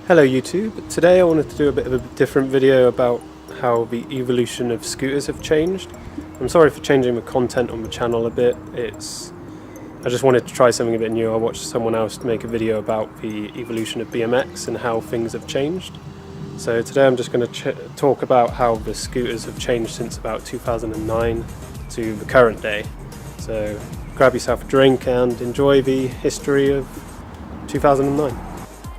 Hello YouTube, today I wanted to do a bit of a different video about how the evolution of scooters have changed. I'm sorry for changing the content on the channel a bit. I just wanted to try something a bit new. I watched someone else make a video about the evolution of BMX and how things have changed. So today I'm just going to talk about how the scooters have changed since about 2009 to the current day. So grab yourself a drink and enjoy the history of 2009.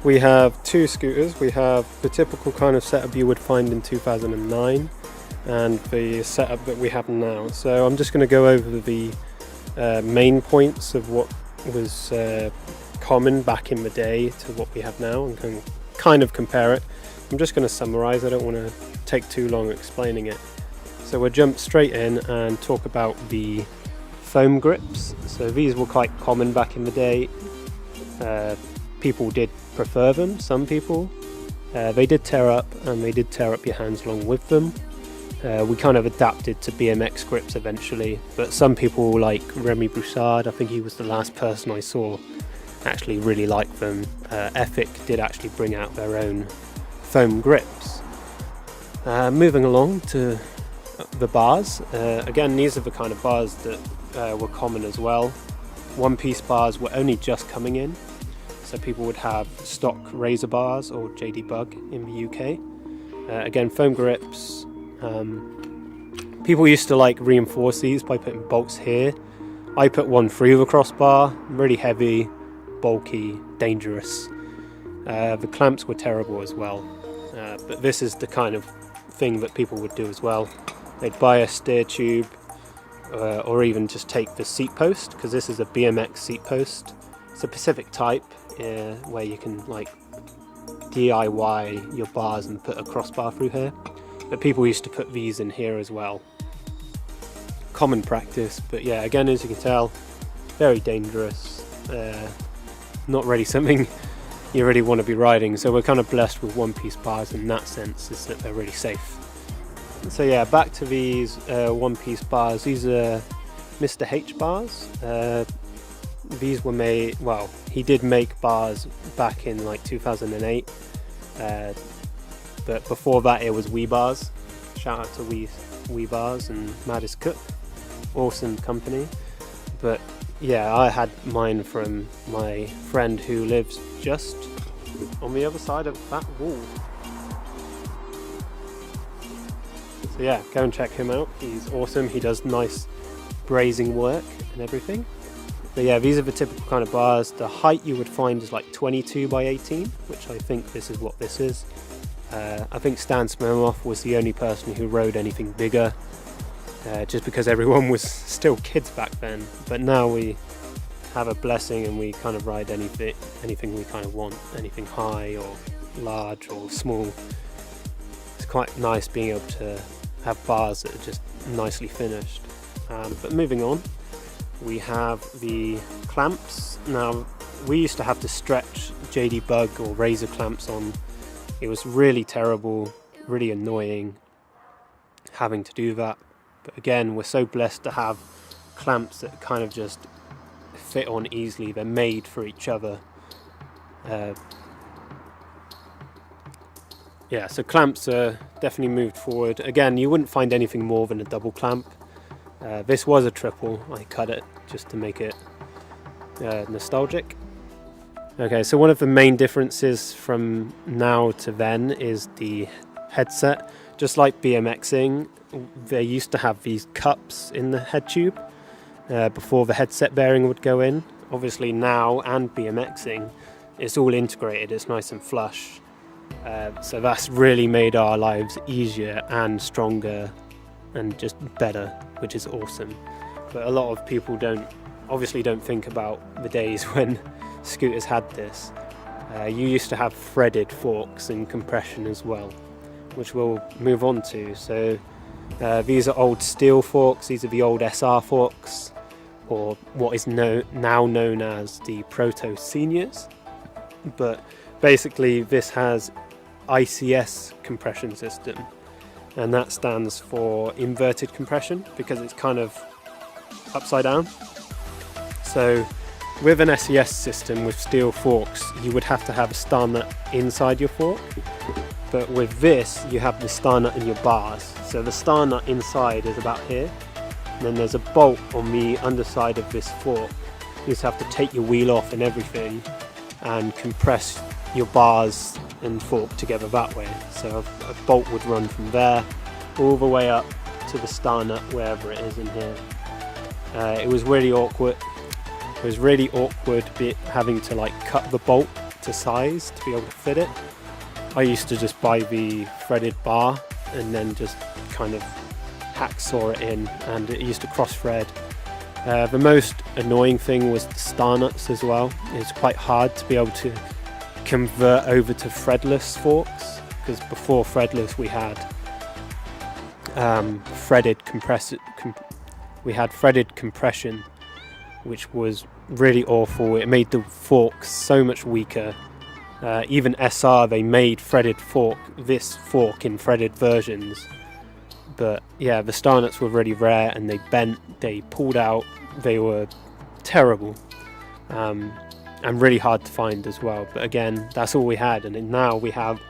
We have two scooters. We have the typical kind of setup you would find in 2009 and the setup that we have now. So I'm just going to go over the main points of what was common back in the day to what we have now and can kind of compare it. I'm just going to summarize. I don't want to take too long explaining it. So we'll jump straight in and talk about the foam grips. So these were quite common back in the day. People did prefer them, some people. They did tear up, and they did tear up your hands along with them. We kind of adapted to BMX grips eventually, but some people like Remy Broussard, I think he was the last person I saw actually really like them. Epic did actually bring out their own foam grips. Moving along to the bars, again these are the kind of bars that were common as well. One-piece bars were only just coming in. So people would have stock Razor bars or JD Bug in the UK. Again, foam grips. People used to like reinforce these by putting bolts here. I put one through the crossbar, really heavy, bulky, dangerous. The clamps were terrible as well. But this is the kind of thing that people would do as well. They'd buy a steer tube or even just take the seat post, because this is a BMX seat post. It's a Pacific type. Where you can like DIY your bars and put a crossbar through here, but people used to put these in here as well. Common practice, but yeah, again, as you can tell, very dangerous. Not really something you really want to be riding. So we're kind of blessed with one-piece bars in that sense, is that they're really safe. So yeah, back to these one-piece bars. These are Mr. H bars. These were made, well, he did make bars back in like 2008, but before that it was Wee Bars. Shout out to Wee Bars and Maddis Cook, awesome company. But yeah, I had mine from my friend who lives just on the other side of that wall. So yeah, go and check him out, he's awesome. He does nice brazing work and everything. But yeah, these are the typical kind of bars. The height you would find is like 22 by 18, which I think this is what this is. I think Stan Smirnoff was the only person who rode anything bigger, just because everyone was still kids back then. But now we have a blessing and we kind of ride anything we kind of want, anything high or large or small. It's quite nice being able to have bars that are just nicely finished. But moving on, we have the clamps. Now, we used to have to stretch JD Bug or Razor clamps on. It was really terrible, really annoying having to do that. But again, we're so blessed to have clamps that kind of just fit on easily. They're made for each other. Yeah, so clamps are definitely moved forward. Again, you wouldn't find anything more than a double clamp. This was a triple. I cut it just to make it nostalgic. Okay, so one of the main differences from now to then is the headset. Just like BMXing, they used to have these cups in the head tube before the headset bearing would go in. Obviously now, and BMXing, it's all integrated, it's nice and flush. So that's really made our lives easier and stronger and just better, which is awesome. But a lot of people obviously don't think about the days when scooters had this. You used to have threaded forks and compression as well, which we'll move on to. So these are old steel forks. These are the old SR forks, or what is now known as the Proto Seniors. But basically this has ICS compression system, and that stands for inverted compression because it's kind of upside down. So with an SES system with steel forks, you would have to have a star nut inside your fork, but with this you have the star nut in your bars. So the star nut inside is about here, and then there's a bolt on the underside of this fork. You just have to take your wheel off and everything and compress your bars and fork together that way. So a bolt would run from there all the way up to the star nut, wherever it is in here. It was really awkward. It was really awkward having to like cut the bolt to size to be able to fit it. I used to just buy the threaded bar and then just kind of hacksaw it in, and it used to cross thread. The most annoying thing was the star nuts as well. It's quite hard to be able to convert over to threadless forks, because before threadless we had threaded compression, which was really awful. It made the forks so much weaker. Even SR, they made this fork in threaded versions. But yeah, the star nuts were really rare, and they bent, they pulled out, they were terrible. And really hard to find as well. But again, that's all we had, and now we have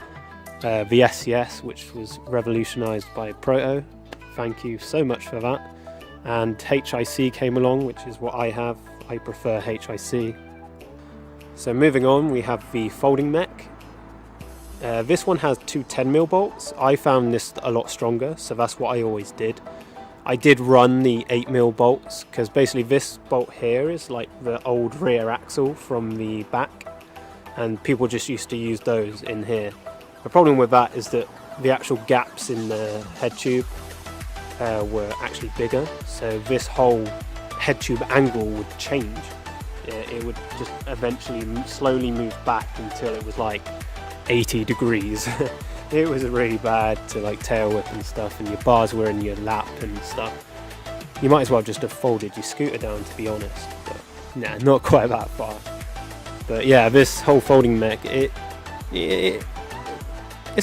the SES, which was revolutionized by Proto. Thank you so much for that. And HIC came along, which is what I have. I prefer HIC. So moving on, we have the folding mech. This one has two 10mm bolts. I found this a lot stronger, so that's what I always did. I did run the 8mm bolts, because basically this bolt here is like the old rear axle from the back, and people just used to use those in here. The problem with that is that the actual gaps in the head tube were actually bigger, so this whole head tube angle would change. It would just eventually slowly move back until it was like 80 degrees. It was really bad to like tail whip and stuff, and your bars were in your lap and stuff. You might as well just have folded your scooter down, to be honest, but nah, not quite that far. But yeah, this whole folding mech, it's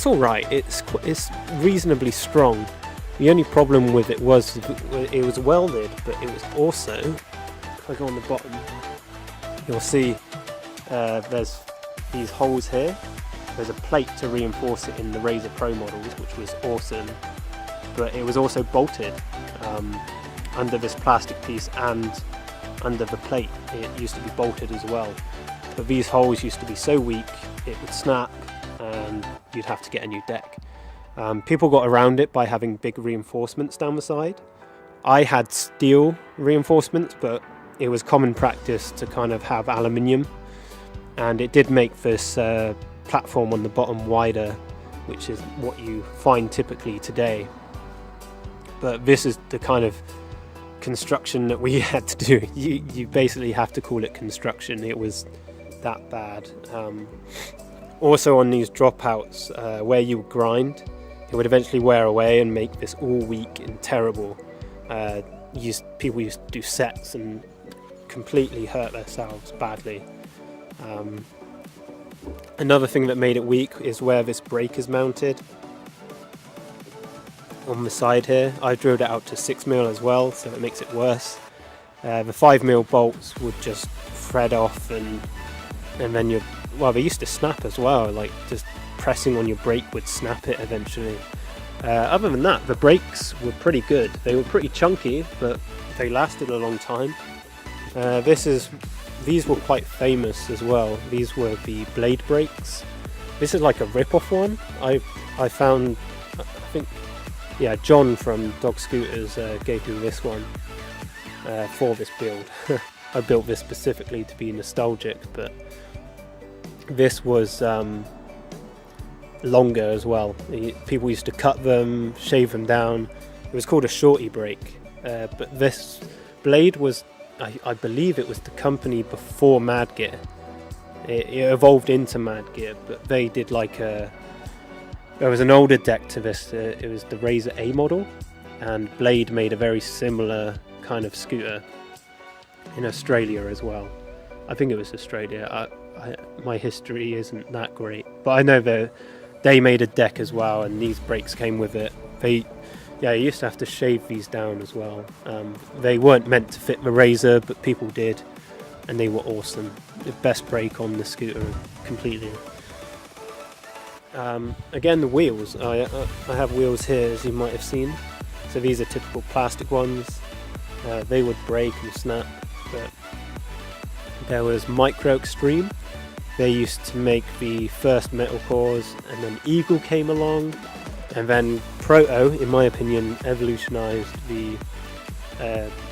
alright, it's reasonably strong. The only problem with it was welded, but it was also, if I go on the bottom, you'll see there's these holes here. There's a plate to reinforce it in the Razor Pro models, which was awesome, but it was also bolted under this plastic piece, and under the plate it used to be bolted as well. But these holes used to be so weak it would snap and you'd have to get a new deck. People got around it by having big reinforcements down the side. I had steel reinforcements, but it was common practice to kind of have aluminium, and it did make this platform on the bottom wider, which is what you find typically today. But this is the kind of construction that we had to do. You basically have to call it construction. It was that bad. Also on these dropouts, where you would grind, it would eventually wear away and make this all weak and terrible. People used to do sets and completely hurt themselves badly. Another thing that made it weak is where this brake is mounted. On the side here, I drilled it out to 6mm as well, so it makes it worse. The 5mm bolts would just thread off, and then they used to snap as well, like just pressing on your brake would snap it eventually. Other than that, the brakes were pretty good. They were pretty chunky, but they lasted a long time. These were quite famous as well. These were the blade brakes. This is like a rip-off one. I found, I think, yeah, John from Dog Scooters gave me this one for this build. I built this specifically to be nostalgic, but this was longer as well. People used to cut them, shave them down. It was called a shorty brake, but this blade was, I believe it was the company before Mad Gear. It evolved into Mad Gear, but they did there was an older deck to this. It was the Razor A model, and Blade made a very similar kind of scooter in Australia as well. I think it was Australia. My history isn't that great, but I know they made a deck as well, and these brakes came with it. You used to have to shave these down as well. They weren't meant to fit the Razor, but people did. and they were awesome. The best brake on the scooter completely. Again, the wheels. I have wheels here, as you might have seen. So these are typical plastic ones. They would break and snap, but there was Micro Extreme. They used to make the first metal cores, and then Eagle came along, and then Proto, in my opinion, evolutionized the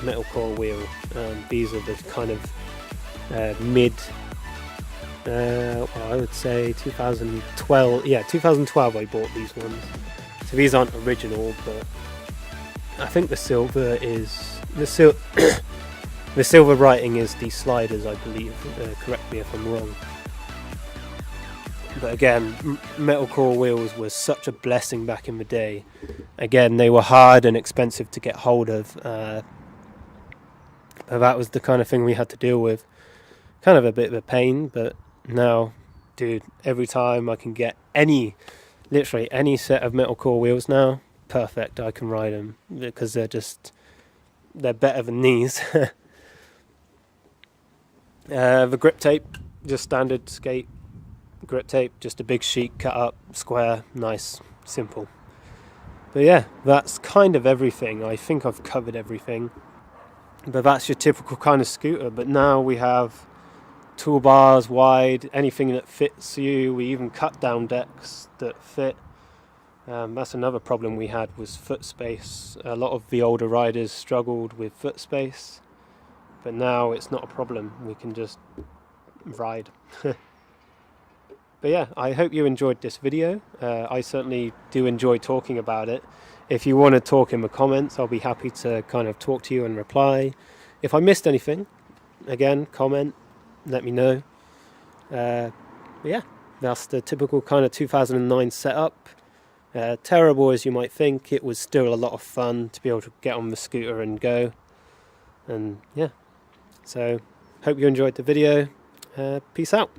metal core wheel. These are the kind of mid, well, I would say 2012. Yeah, 2012 I bought these ones. So these aren't original, but I think the silver is the silver writing is the sliders, I believe. Correct me if I'm wrong. But again, metal core wheels were such a blessing back in the day. Again, they were hard and expensive to get hold of. But that was the kind of thing we had to deal with. Kind of a bit of a pain, but now, dude, every time I can get literally any set of metal core wheels now, perfect, I can ride them, because they're better than these. The grip tape, just standard skate grip tape, just a big sheet cut up, square, nice, simple. But yeah, that's kind of everything. I think I've covered everything. But that's your typical kind of scooter. But now we have toolbars wide, anything that fits you. We even cut down decks that fit. That's another problem we had, was foot space. A lot of the older riders struggled with foot space, but now it's not a problem. We can just ride. But yeah, I hope you enjoyed this video. I certainly do enjoy talking about it. If you want to talk in the comments, I'll be happy to kind of talk to you and reply. If I missed anything, again, comment, let me know. But yeah, that's the typical kind of 2009 setup. Terrible as you might think, it was still a lot of fun to be able to get on the scooter and go. And yeah, so hope you enjoyed the video. Peace out.